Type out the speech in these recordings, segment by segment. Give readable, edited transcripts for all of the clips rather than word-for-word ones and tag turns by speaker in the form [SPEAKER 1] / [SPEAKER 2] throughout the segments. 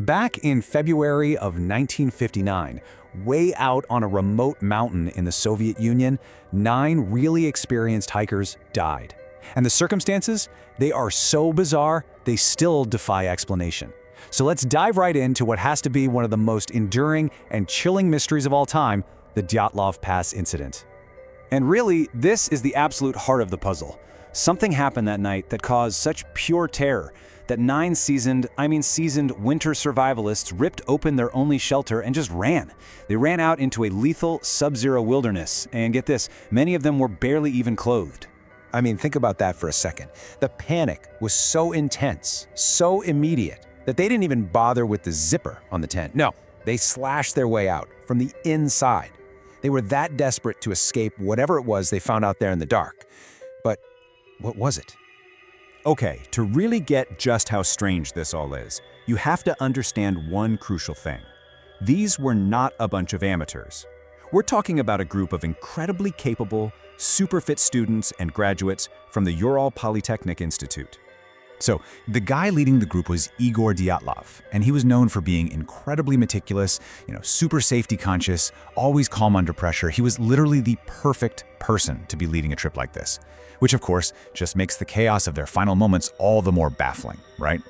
[SPEAKER 1] Back in February of 1959, way out on a remote mountain in the Soviet Union, 9 really experienced hikers died. And the circumstances? They are so bizarre, they still defy explanation. So let's dive right into what has to be one of the most enduring and chilling mysteries of all time, the Dyatlov Pass incident. And really, this is the absolute heart of the puzzle. Something happened that night that caused such pure terror that 9 seasoned winter survivalists ripped open their only shelter and just ran. They ran out into a lethal sub-zero wilderness, and get this, many of them were barely even clothed.
[SPEAKER 2] I mean, think about that for a second. The panic was so intense, so immediate, that they didn't even bother with the zipper on the tent. No, they slashed their way out from the inside. They were that desperate to escape whatever it was they found out there in the dark. But what was it?
[SPEAKER 3] Okay, to really get just how strange this all is, you have to understand one crucial thing. These were not a bunch of amateurs. We're talking about a group of incredibly capable, super fit students and graduates from the Ural Polytechnic Institute. So, the guy leading the group was Igor Dyatlov, and he was known for being incredibly meticulous, super safety conscious, always calm under pressure. He was literally the perfect person to be leading a trip like this, which of course just makes the chaos of their final moments all the more baffling, right?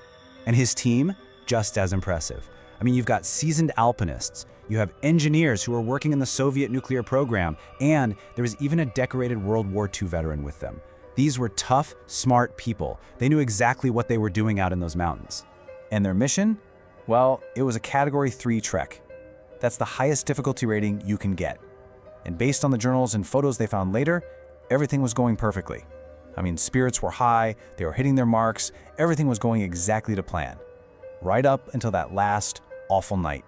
[SPEAKER 4] And his team, just as impressive. I mean, you've got seasoned alpinists, you have engineers who are working in the Soviet nuclear program, and there was even a decorated World War II veteran with them. These were tough, smart people. They knew exactly what they were doing out in those mountains. And their mission? Well, it was a Category 3 trek. That's the highest difficulty rating you can get. And based on the journals and photos they found later, everything was going perfectly. I mean, spirits were high, they were hitting their marks, everything was going exactly to plan. Right up until that last, awful night.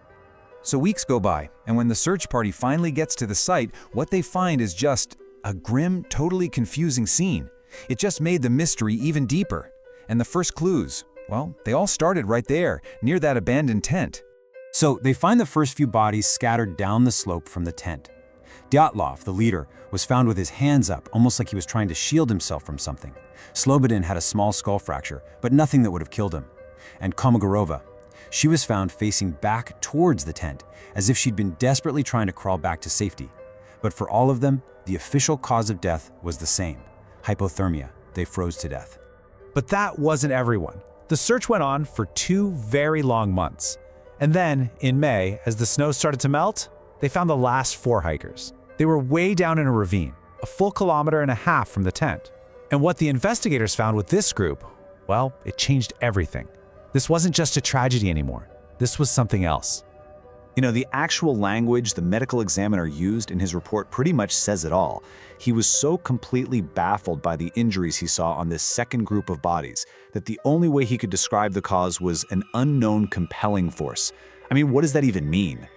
[SPEAKER 3] So weeks go by, and when the search party finally gets to the site, what they find is just a grim, totally confusing scene. It just made the mystery even deeper. And the first clues, well, they all started right there, near that abandoned tent.
[SPEAKER 4] So they find the first few bodies scattered down the slope from the tent. Dyatlov, the leader, was found with his hands up, almost like he was trying to shield himself from something. Slobodin had a small skull fracture, but nothing that would have killed him. And Kolmogorova, she was found facing back towards the tent, as if she'd been desperately trying to crawl back to safety. But for all of them, the official cause of death was the same: hypothermia. They froze to death.
[SPEAKER 5] But that wasn't everyone. The search went on for 2 very long months. And then, in May, as the snow started to melt, they found the last 4 hikers. They were way down in a ravine, a full 1.5 kilometers from the tent. And what the investigators found with this group, well, it changed everything. This wasn't just a tragedy anymore. This was something else.
[SPEAKER 6] The actual language the medical examiner used in his report pretty much says it all. He was so completely baffled by the injuries he saw on this second group of bodies that the only way he could describe the cause was an unknown compelling force. I mean, what does that even mean?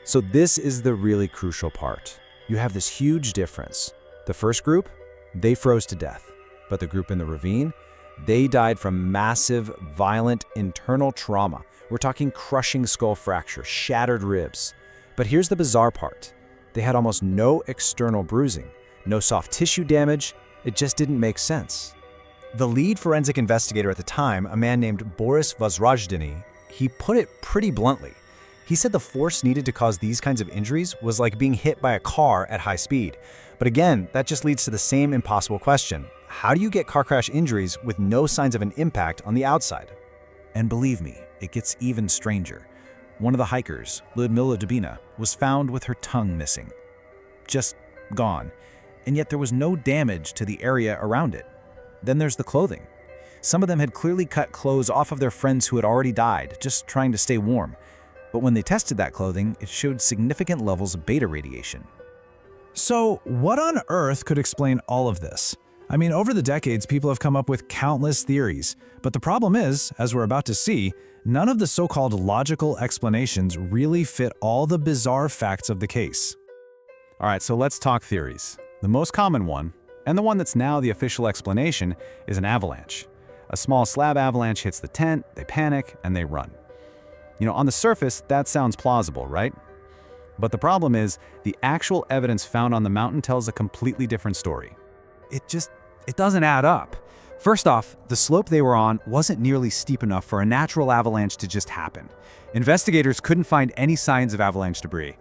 [SPEAKER 4] So this is the really crucial part. You have this huge difference. The first group, they froze to death. But the group in the ravine, they died from massive, violent internal trauma. We're talking crushing skull fracture, shattered ribs. But here's the bizarre part. They had almost no external bruising, no soft tissue damage. It just didn't make sense.
[SPEAKER 5] The lead forensic investigator at the time, a man named Boris Vozrozhdenny, he put it pretty bluntly. He said the force needed to cause these kinds of injuries was like being hit by a car at high speed. But again, that just leads to the same impossible question. How do you get car crash injuries with no signs of an impact on the outside?
[SPEAKER 1] And believe me, it gets even stranger. One of the hikers, Lyudmila Dubina, was found with her tongue missing. Just gone. And yet there was no damage to the area around it. Then there's the clothing. Some of them had clearly cut clothes off of their friends who had already died, just trying to stay warm. But when they tested that clothing, it showed significant levels of beta radiation.
[SPEAKER 5] So what on earth could explain all of this? I mean, over the decades, people have come up with countless theories. But the problem is, as we're about to see, none of the so-called logical explanations really fit all the bizarre facts of the case.
[SPEAKER 1] All right, so let's talk theories. The most common one, and the one that's now the official explanation, is an avalanche. A small slab avalanche hits the tent, they panic, and they run. On the surface, that sounds plausible, right? But the problem is, the actual evidence found on the mountain tells a completely different story. It doesn't add up.
[SPEAKER 4] First off, the slope they were on wasn't nearly steep enough for a natural avalanche to just happen. Investigators couldn't find any signs of avalanche debris.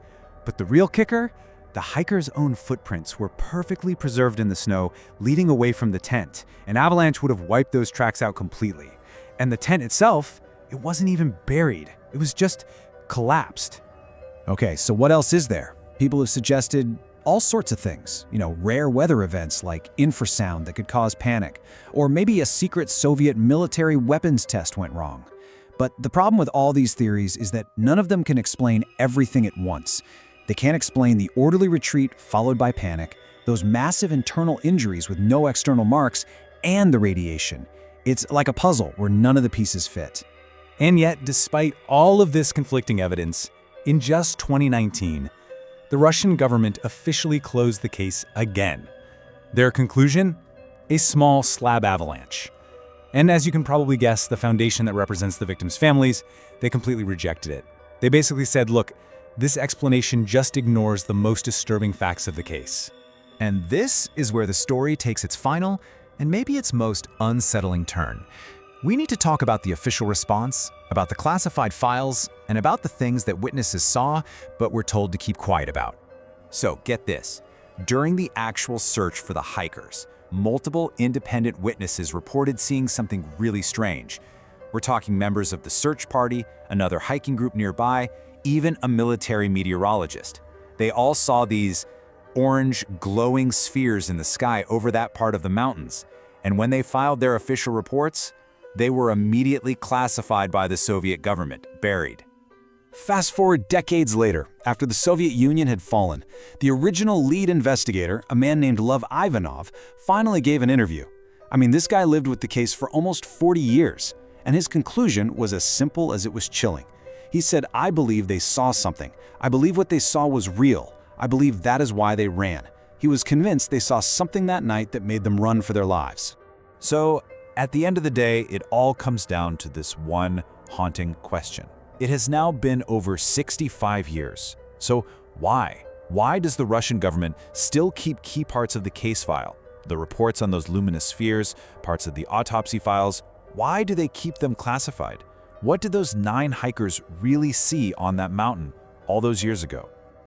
[SPEAKER 4] But the real kicker? The hikers' own footprints were perfectly preserved in the snow, leading away from the tent. An avalanche would have wiped those tracks out completely. And the tent itself, it wasn't even buried. It was just collapsed.
[SPEAKER 2] Okay, so what else is there? People have suggested all sorts of things. Rare weather events like infrasound that could cause panic. Or maybe a secret Soviet military weapons test went wrong. But the problem with all these theories is that none of them can explain everything at once. They can't explain the orderly retreat followed by panic, those massive internal injuries with no external marks, and the radiation. It's like a puzzle where none of the pieces fit.
[SPEAKER 1] And yet, despite all of this conflicting evidence, in just 2019, the Russian government officially closed the case again. Their conclusion? A small slab avalanche. And as you can probably guess, the foundation that represents the victims' families, they completely rejected it. They basically said, look, this explanation just ignores the most disturbing facts of the case.
[SPEAKER 3] And this is where the story takes its final and maybe its most unsettling turn. We need to talk about the official response, about the classified files, and about the things that witnesses saw but were told to keep quiet about. So get this, during the actual search for the hikers, multiple independent witnesses reported seeing something really strange. We're talking members of the search party, another hiking group nearby, even a military meteorologist. They all saw these orange glowing spheres in the sky over that part of the mountains. And when they filed their official reports, they were immediately classified by the Soviet government, buried.
[SPEAKER 2] Fast forward decades later, after the Soviet Union had fallen, the original lead investigator, a man named Lev Ivanov, finally gave an interview. This guy lived with the case for almost 40 years, and his conclusion was as simple as it was chilling. He said, "I believe they saw something. I believe what they saw was real. I believe that is why they ran." He was convinced they saw something that night that made them run for their lives.
[SPEAKER 1] So, at the end of the day, it all comes down to this one haunting question. It has now been over 65 years. So why? Why does the Russian government still keep key parts of the case file? The reports on those luminous spheres, parts of the autopsy files, why do they keep them classified? What did those 9 hikers really see on that mountain all those years ago?